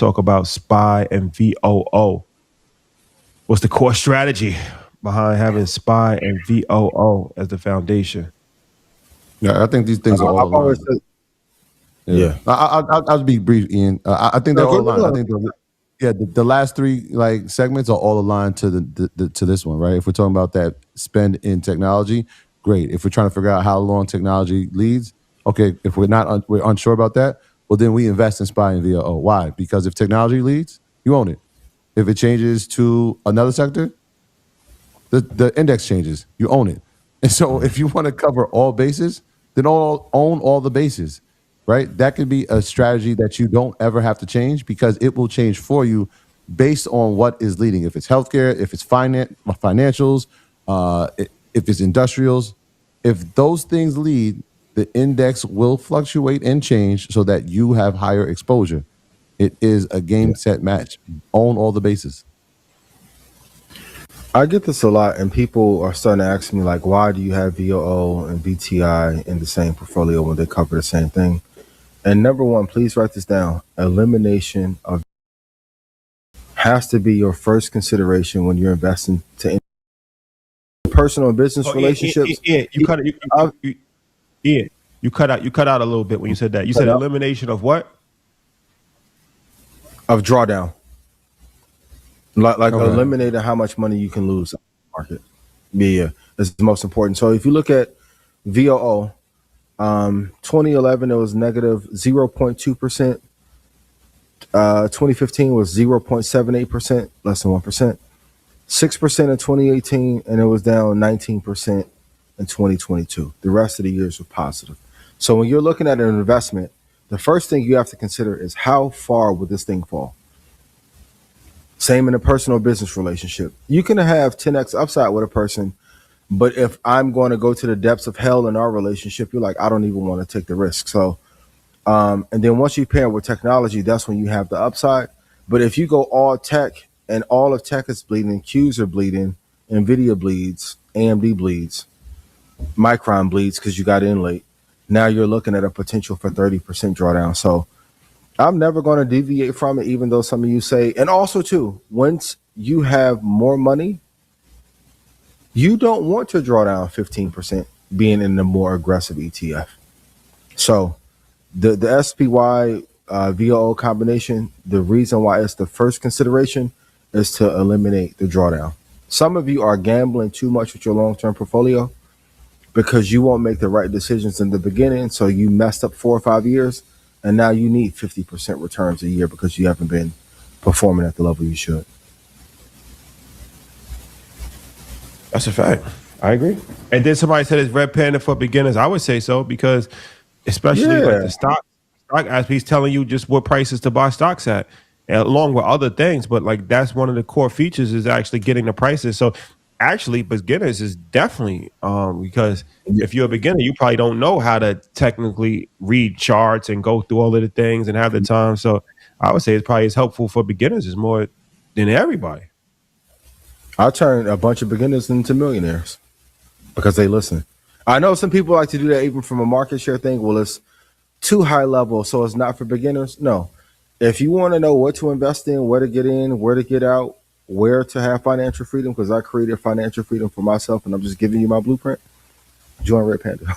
talk about SPY and VOO. What's the core strategy behind having SPY and VOO as the foundation? Yeah, I think these things are all aligned. Yeah. I'll be brief, Ian. I think they're all aligned. I think the last three like segments are all aligned to to this one, right? If we're talking about that spend in technology, great. If we're trying to figure out how long technology leads, okay. If we're unsure about that, well then we invest in SPY and VOO. Why? Because if technology leads, you own it. If it changes to another sector, the index changes, you own it. And so if you want to cover all bases, then own all the bases. Right? That could be a strategy that you don't ever have to change because it will change for you based on what is leading. If it's healthcare, if it's financials, if it's industrials, if those things lead, the index will fluctuate and change so that you have higher exposure. It is a game set match. Own all the bases. I get this a lot, and people are starting to ask me, like, why do you have VOO and VTI in the same portfolio when they cover the same thing? And number one, please write this down. Elimination of has to be your first consideration when you're investing to personal and business relationships. You cut out a little bit when you said that. You said elimination of what? Of drawdown. Like eliminating how much money you can lose on the market. Yeah, that's the most important. So if you look at VOO, 2011 it was negative 0.2%. 2015 was 0.78%, less than 1%. 6% in 2018, and it was down 19% in 2022. The rest of the years were positive. So when you're looking at an investment, the first thing you have to consider is how far would this thing fall? Same in a personal business relationship. You can have 10x upside with a person, but if I'm going to go to the depths of hell in our relationship, you're like, I don't even want to take the risk. So, and then once you pair with technology, that's when you have the upside. But if you go all tech and all of tech is bleeding, Qs are bleeding, NVIDIA bleeds, AMD bleeds, Micron bleeds because you got in late. Now you're looking at a potential for 30% drawdown. So I'm never going to deviate from it, even though some of you say, and also too, once you have more money, you don't want to draw down 15% being in the more aggressive ETF. So the SPY VOO combination, the reason why it's the first consideration is to eliminate the drawdown. Some of you are gambling too much with your long-term portfolio because you won't make the right decisions in the beginning. So you messed up 4 or 5 years, and now you need 50% returns a year because you haven't been performing at the level you should. That's a fact. I agree. And then somebody said it's Red Panda for beginners. I would say so because especially like the stock as he's telling you just what prices to buy stocks at, along with other things. But like that's one of the core features is actually getting the prices. So actually beginners is definitely because if you're a beginner, you probably don't know how to technically read charts and go through all of the things and have the time. So I would say it's probably as helpful for beginners is more than everybody. I turned a bunch of beginners into millionaires because they listen. I know some people like to do that even from a market share thing. Well, it's too high level, so it's not for beginners. No. If you want to know what to invest in, where to get out, where to have financial freedom, because I created financial freedom for myself and I'm just giving you my blueprint, join Red Panda.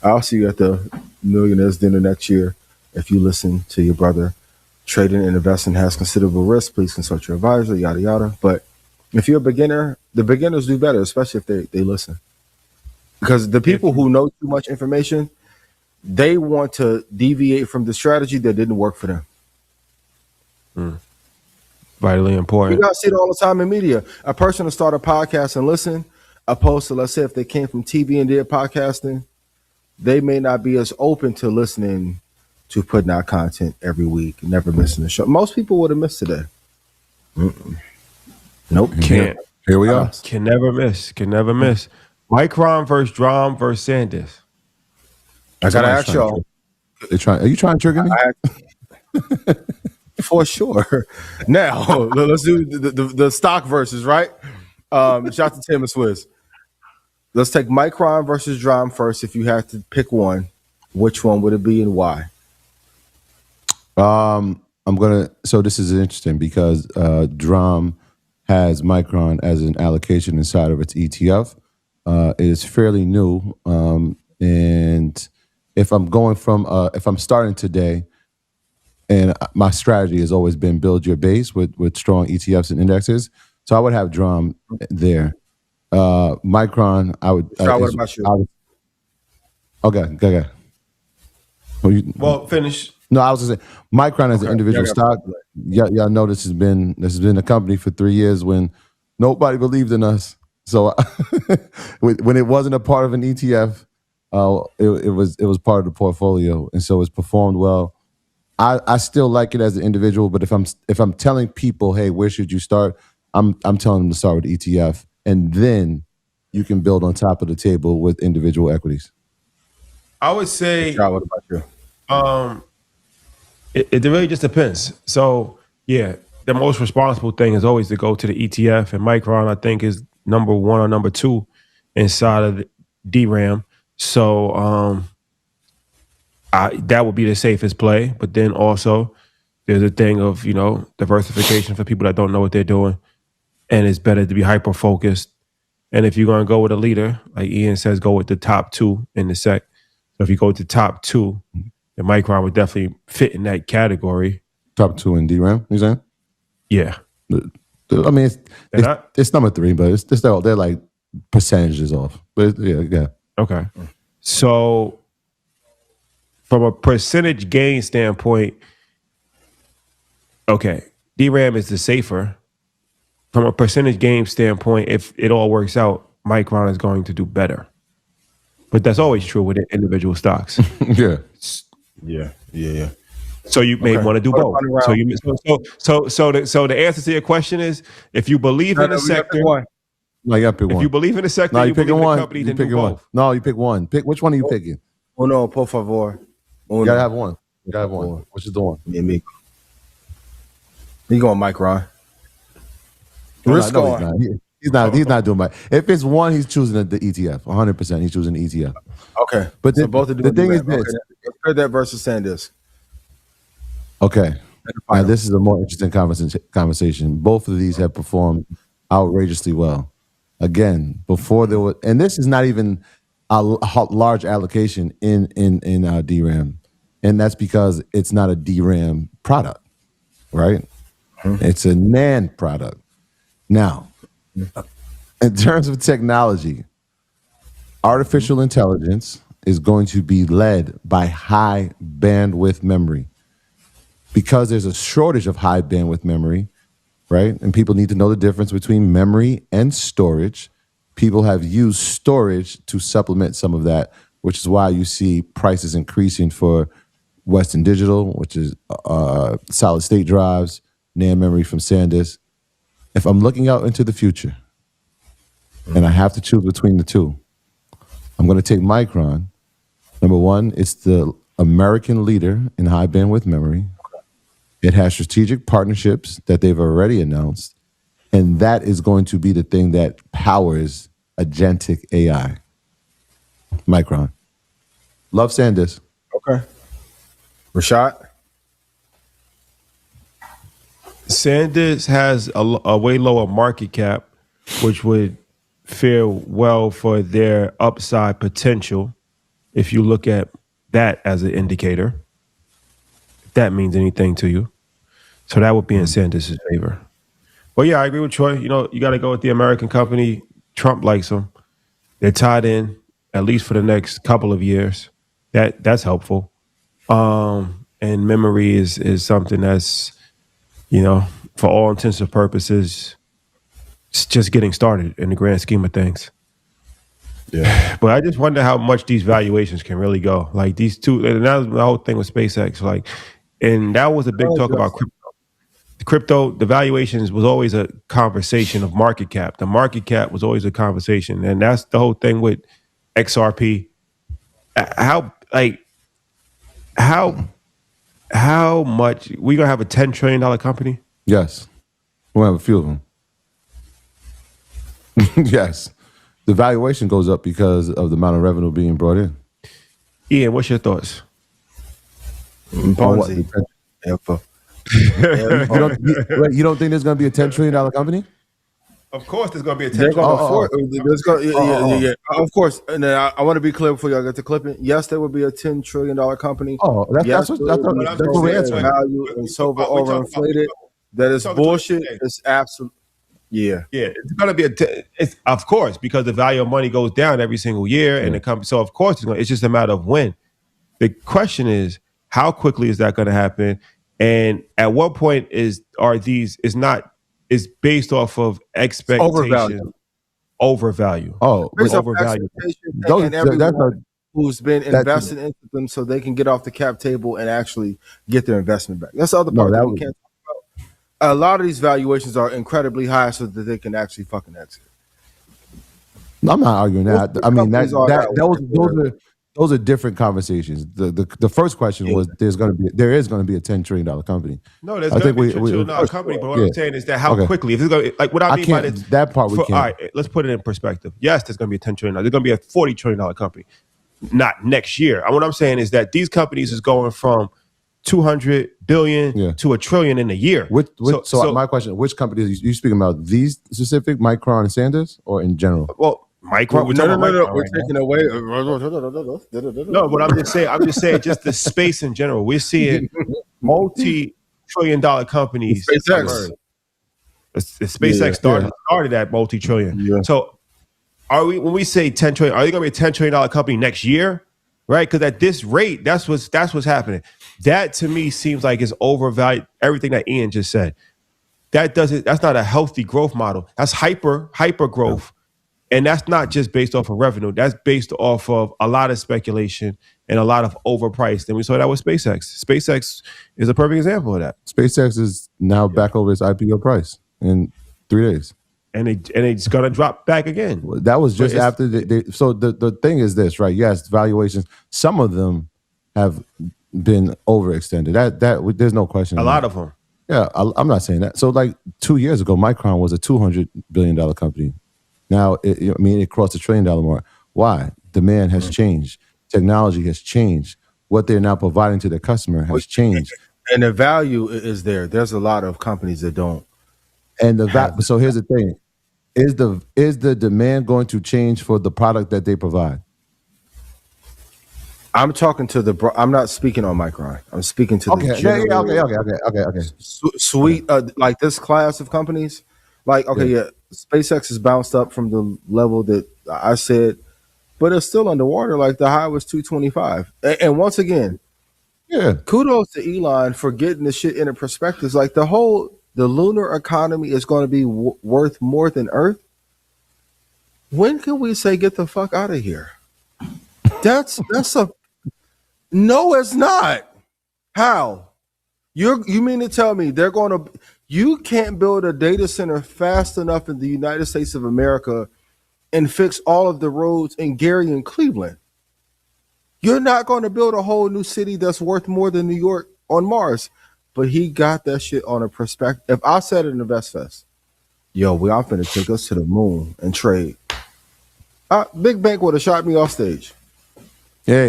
I'll see you at the Millionaires Dinner next year. If you listen to your brother, trading and investing has considerable risk. Please consult your advisor, yada, yada. But if you're a beginner, the beginners do better, especially if they listen. Because the people who know too much information, they want to deviate from the strategy that didn't work for them. Vitally important. You guys see it all the time in media. A person will start a podcast and listen, opposed to, let's say, if they came from TV and did podcasting, they may not be as open to listening to putting out content every week, never missing a show. Most people would have missed today. Nope. Can't. Here we are. Can never miss. Micron versus DRAM versus SanDisk. I gotta ask y'all. Are you trying to trigger me? For sure. Now let's do the stock versus, right? Shout out to Tim and Swizz. Let's take Micron versus DRAM first. If you had to pick one, which one would it be and why? So this is interesting because DRAM has Micron as an allocation inside of its ETF. It is fairly new, and if I'm starting today, and my strategy has always been build your base with strong ETFs and indexes. So I would have DRAM there. Micron, I would. What about you? Okay. Well, finish. No, I was going to say Micron as an individual stock. Y'all know this has been a company for 3 years when nobody believed in us. So when it wasn't a part of an ETF, it was part of the portfolio, and so it's performed well. I still like it as an individual, but if I'm telling people, hey, where should you start? I'm telling them to start with ETF, and then you can build on top of the table with individual equities. I would say, what about you? It really just depends. So yeah, the most responsible thing is always to go to the ETF, and Micron I think is number 1 or number 2 inside of the DRAM. So that would be the safest play. But then also there's a thing of, diversification for people that don't know what they're doing. And it's better to be hyper focused. And if you're going to go with a leader, like Ian says, go with the top 2 in the sec. So if you go with the top 2, then Micron would definitely fit in that category. Top 2 in DRAM, you saying? Yeah. I mean, it's number 3, but they're like percentages off. But yeah. Okay. So from a percentage gain standpoint, okay, DRAM is the safer. From a percentage gain standpoint, if it all works out, Micron is going to do better. But that's always true with individual stocks. Yeah. So you may want to do both. So the answer to your question is, if you believe in the sector, no, you pick one. If you believe in the sector, no, you pick believe in one. the company, You then pick do one. both. No, you pick one. Which one are you picking? Oh no, por favor. You gotta have one. Which is the one? Me. You going Micron? Risk on. He's not doing Micron. If it's one, he's choosing the ETF. 100%. He's choosing the ETF. Okay, but so both of the thing is this: compare that versus SanDisk. Okay, now this is a more interesting conversation. Both of these have performed outrageously well. Again, before there was, and this is not even a large allocation in DRAM, and that's because it's not a DRAM product, right? Mm-hmm. It's a NAND product. Now, in terms of technology, artificial intelligence is going to be led by high bandwidth memory because there's a shortage of high bandwidth memory, right? And people need to know the difference between memory and storage. People have used storage to supplement some of that, which is why you see prices increasing for Western Digital, which is solid state drives, NAND memory from SanDisk. If I'm looking out into the future and I have to choose between the two, I'm going to take Micron. Number one, it's the American leader in high bandwidth memory. It has strategic partnerships that they've already announced, and that is going to be the thing that powers agentic AI. Micron. Love SanDisk. Okay. Rashad? SanDisk has a way lower market cap, which would fare well for their upside potential if you look at that as an indicator, if that means anything to you. So that would be in SanDisk's favor. But yeah, I agree with Troy. You got to go with the American company. Trump likes them. They're tied in, at least for the next couple of years. That's helpful. And memory is something that's, for all intents and purposes, it's just getting started in the grand scheme of things. Yeah. But I just wonder how much these valuations can really go. Like these two, and that was the whole thing with SpaceX. And that was a big talk about crypto. The valuations was always a conversation of market cap. The market cap was always a conversation. And that's the whole thing with XRP. How much, we gonna have a $10 trillion company? Yes. We'll have a few of them. Yes. The valuation goes up because of the amount of revenue being brought in. Ian, what's your thoughts? Ponzi. You don't think there's going to be a $10 trillion company? Of course, there's going to be a $10 They're trillion. going Of course. And I want to be clear before y'all get to clipping. Yes, there would be a $10 trillion company. Oh, that's what we're answering. Value and so overinflated. That is bullshit. It's absolute. Yeah, it's going to be it's of course, because the value of money goes down every single year, and the company. So of course, it's just a matter of when. The question is, how quickly is that going to happen, and at what point is based off of expectation, overvalue. Oh, overvalue. And everyone who's been invested into them, so they can get off the cap table and actually get their investment back. That's the other part that we can't. A lot of these valuations are incredibly high so that they can actually fucking exit. I'm not arguing that. I mean, those are different conversations. The first question was there is going to be a $10 trillion company. No, there's going to be a $10 trillion company. But what I'm saying is that how quickly, if it's going to, like what I mean by that part, we can't. All right, let's put it in perspective. Yes, there's going to be a $10 trillion. There's going to be a $40 trillion company, not next year. And what I'm saying is that these companies is going from 200 billion to $1 trillion in a year. So my question: which companies are you speaking about? These specific, Micron and SanDisk, or in general? Well, Micron. We're taking away. No, but I'm just saying, just the space in general. We're seeing multi-trillion-dollar companies. SpaceX. SpaceX started at multi-trillion. Yeah. So, when we say 10 trillion? Are they going to be a $10 trillion company next year? Right? Because at this rate, that's what's happening. That to me seems like it's overvalued. Everything that Ian just said. That's not a healthy growth model. That's hyper growth. And that's not just based off of revenue. That's based off of a lot of speculation and a lot of overpriced. And we saw that with SpaceX. SpaceX is a perfect example of that. SpaceX is now back over its IPO price in 3 days. And it's going to drop back again. That was just after so the thing is this, right? Yes, valuations, some of them have been overextended. That there's no question. A lot of them. Yeah, I'm not saying that. So like 2 years ago, Micron was a $200 billion company. Now, it crossed the $1 trillion mark. Why? Demand has changed. Technology has changed. What they're now providing to their customer has changed. And the value is there. There's a lot of companies that don't. And so here's the thing. Is the demand going to change for the product that they provide? I'm talking to I'm not speaking on Micron. I'm speaking to the general. Okay. Sweet, like this class of companies. Like, SpaceX has bounced up from the level that I said, but it's still underwater. Like the high was 225. And once again, kudos to Elon for getting this shit into perspective. Like the lunar economy is going to be worth more than Earth. When can we say get the fuck out of here? No, it's not. How? You mean to tell me you can't build a data center fast enough in the United States of America and fix all of the roads in Gary and Cleveland? You're not going to build a whole new city that's worth more than New York on Mars. But he got that shit on a perspective. If I said it in InvestFest, I'm finna take us to the moon and trade. Big Bank would have shot me off stage. Yeah.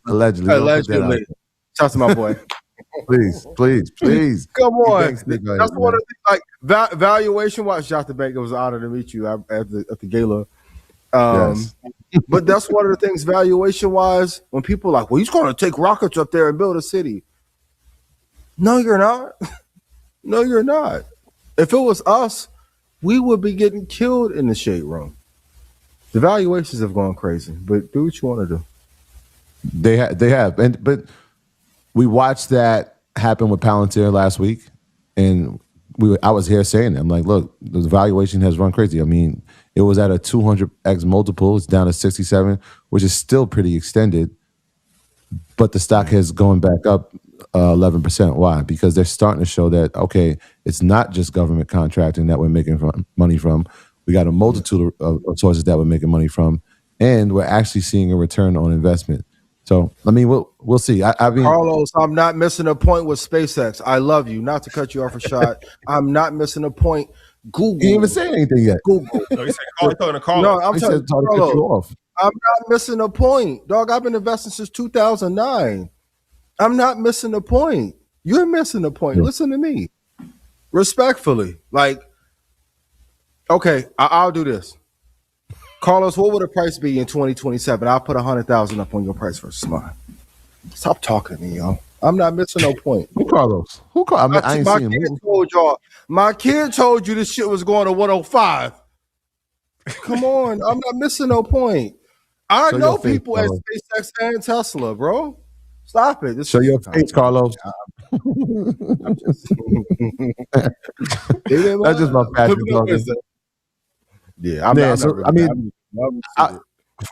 Allegedly. Shout to my boy. please. Come on. That's one of the things, like valuation wise. Shout to Bank. It was an honor to meet you at the gala. But that's one of the things valuation wise. When people are like, well, he's going to take rockets up there and build a city. No, you're not. No, you're not. If it was us, we would be getting killed in the shade room. The valuations have gone crazy, but do what you want to do. They have, but we watched that happen with Palantir last week, and I was here saying it. I'm like, look, the valuation has run crazy. I mean, it was at a 200x multiple. It's down to 67, which is still pretty extended, but the stock has gone back up 11%. Why? Because they're starting to show that, okay, it's not just government contracting that we're making money from. We got a multitude of sources that we're making money from, and we're actually seeing a return on investment. So, I mean, we'll see. I mean, Carlos, I'm not missing a point with SpaceX. I love you. Not to cut you off a shot. I'm not missing a point. Google. He didn't even say anything yet. Google. No, he said, Carlos. No, I'm talking to cut you off. I'm not missing a point. Dog, I've been investing since 2009. I'm not missing a point. You're missing the point. Yeah. Listen to me. Respectfully. Like, okay, I'll do this. Carlos, what would the price be in 2027? I'll put 100,000 up on your price versus mine. Stop talking to me, y'all. I'm not missing no point. Who Carlos? Who Carlos? I ain't my seen kid him. told y'all. My kid told you this shit was going to 105. Come on, I'm not missing no point. I know people at SpaceX and Tesla, bro. Stop it. Show your face, Carlos. That's just my passion. Yeah,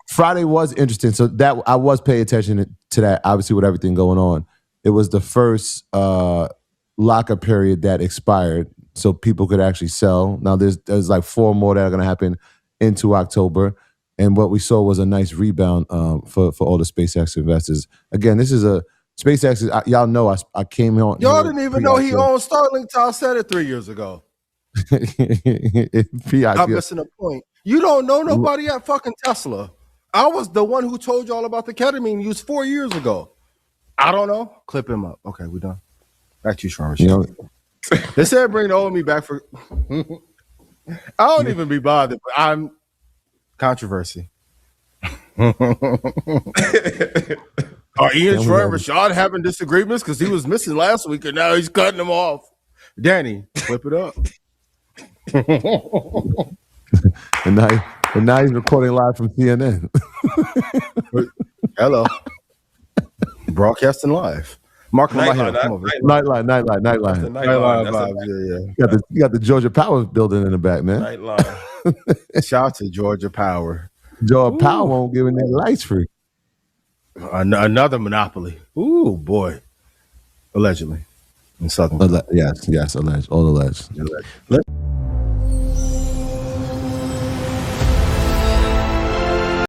Friday was interesting. So that I was paying attention to that. Obviously, with everything going on, it was the first lockup period that expired, so people could actually sell. Now there's like 4 more that are going to happen into October, and what we saw was a nice rebound for all the SpaceX investors. Again, this is a SpaceX. Y'all know I came on. Y'all didn't even know he owned Starlink till I said it 3 years ago. I'm missing a point. You don't know nobody at fucking Tesla. I was the one who told y'all about the ketamine use 4 years ago. I don't know. Clip him up. Okay, we done. Back to you, Sean. They said bring the old me back for. I don't even be bothered, but I'm controversy. Are Ian Troy and Rashad having disagreements because he was missing last week and now he's cutting them off? Danny, flip it up. and now he's recording live from CNN. Hello. Broadcasting live. Mark Nightline vibes. Yeah. You got the Georgia Power building in the back, man. Nightline. Shout out to Georgia Power. Georgia Power won't give any lights free. Another monopoly. Ooh, boy. Allegedly. In Southern. Yes, alleged. All alleged.